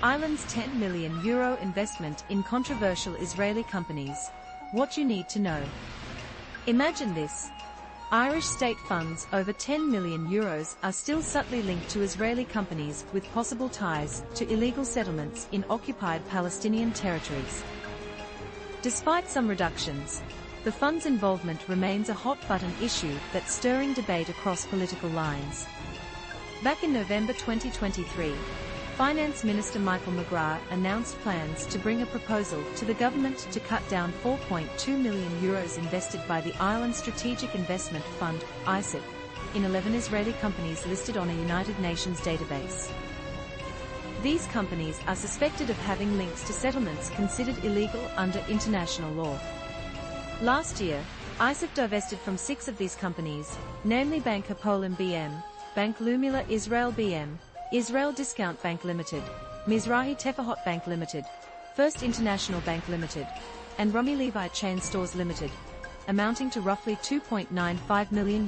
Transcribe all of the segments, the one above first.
Ireland's €10 million investment in controversial Israeli companies. What you need to know. Imagine this. Irish state funds over €10 million are still subtly linked to Israeli companies with possible ties to illegal settlements in occupied Palestinian territories. Despite some reductions, the fund's involvement remains a hot-button issue that's stirring debate across political lines. Back in November 2023, Finance Minister Michael McGrath announced plans to bring a proposal to the government to cut down €4.2 million invested by the Ireland Strategic Investment Fund, ISIF, in 11 Israeli companies listed on a United Nations database. These companies are suspected of having links to settlements considered illegal under international law. Last year, ISIF divested from 6 of these companies, namely Bank Hapoalim BM, Bank Leumila Israel BM, Israel Discount Bank Limited, Mizrahi Tefahot Bank Limited, First International Bank Limited, and Rummy Levi Chain Stores Limited, amounting to roughly €2.95 million.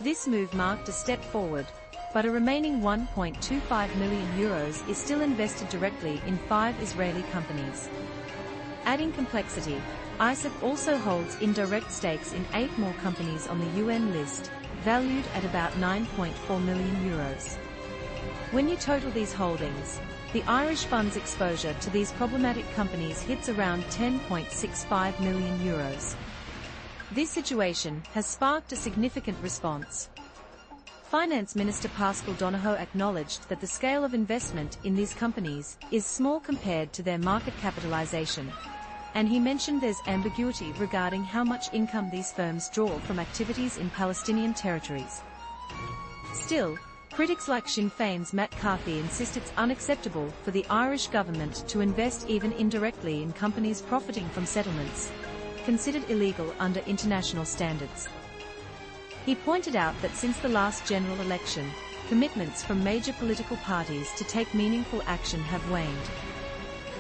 This move marked a step forward, but a remaining €1.25 million is still invested directly in 5 Israeli companies. Adding complexity, ISIF also holds indirect stakes in 8 more companies on the UN list, valued at about €9.4 million. When you total these holdings, the Irish fund's exposure to these problematic companies hits around €10.65 million. This situation has sparked a significant response. Finance Minister Paschal Donohoe acknowledged that the scale of investment in these companies is small compared to their market capitalization, and he mentioned there's ambiguity regarding how much income these firms draw from activities in Palestinian territories. Still, critics like Sinn Féin's Matt Carthy insist it's unacceptable for the Irish government to invest even indirectly in companies profiting from settlements, considered illegal under international standards. He pointed out that since the last general election, commitments from major political parties to take meaningful action have waned.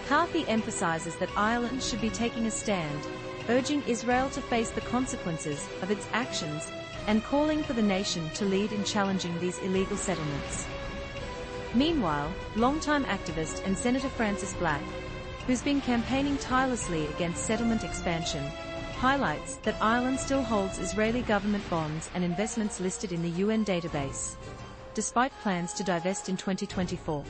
Carthy emphasizes that Ireland should be taking a stand, urging Israel to face the consequences of its actions, and calling for the nation to lead in challenging these illegal settlements. Meanwhile, longtime activist and Senator Francis Black, who's been campaigning tirelessly against settlement expansion, highlights that Ireland still holds Israeli government bonds and investments listed in the UN database, despite plans to divest in 2024.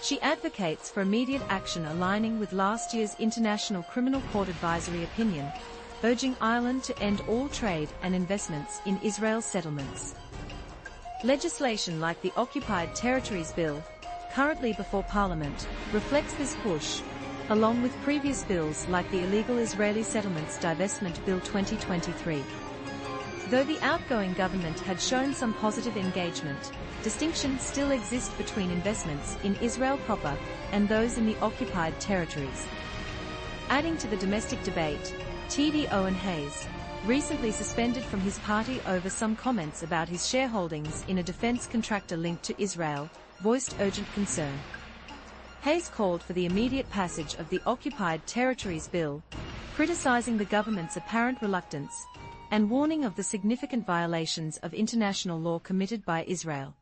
She advocates for immediate action aligning with last year's International Criminal Court advisory opinion, urging Ireland to end all trade and investments in Israel's settlements. Legislation like the Occupied Territories Bill, currently before Parliament, reflects this push, along with previous bills like the Illegal Israeli Settlements Divestment Bill 2023. Though the outgoing government had shown some positive engagement, distinctions still exist between investments in Israel proper and those in the occupied territories. Adding to the domestic debate, TD Owen Hayes, recently suspended from his party over some comments about his shareholdings in a defense contractor linked to Israel, voiced urgent concern. Hayes called for the immediate passage of the Occupied Territories Bill, criticizing the government's apparent reluctance, and warning of the significant violations of international law committed by Israel.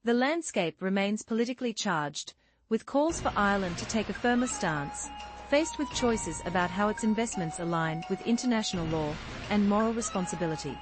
The landscape remains politically charged, with calls for Ireland to take a firmer stance, faced with choices about how its investments align with international law and moral responsibility.